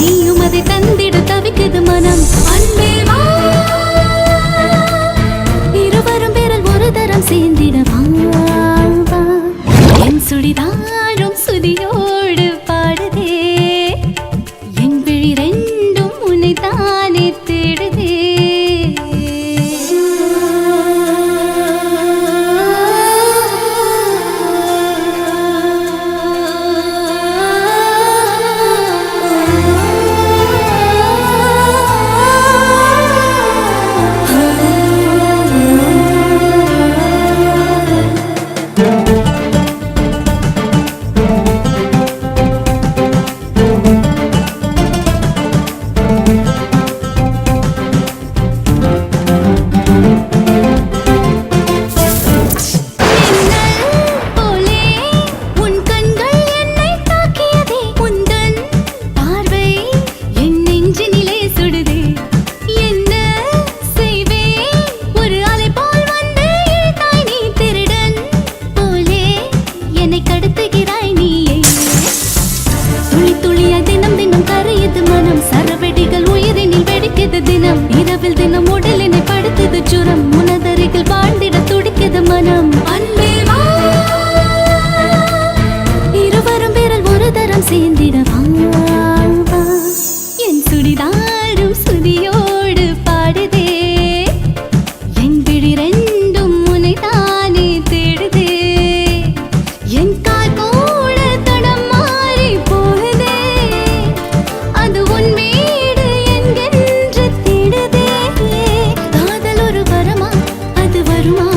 நீயும் அதை தந்திட தவிக்குது மனம். அன்பே வா, இருவரும் பேரல் ஒரு தரம் சேர்ந்திட வா வா. என் சுடிதாரும் சுதியோடு பாடுதே, என் விழி ரெண்டும் உன்னை தானே தேடுதே. தினம் இரவில் தினம் உடலினை படுத்தது சுரம், உனதருகில் வாழ்ந்திட துடிக்குது மனம். அன்பே வா, இருவரும் பேரல் ஒரு தரம் சேர்ந்திட வா வா. என் சுடிதாரும் சுதியோடு பாடுதே, என் விழி ரெண்டும் உன்னை தானே தேடுதே. என் கால் கூட தடம் மாறி போகுதே, அது உண்மை வருமா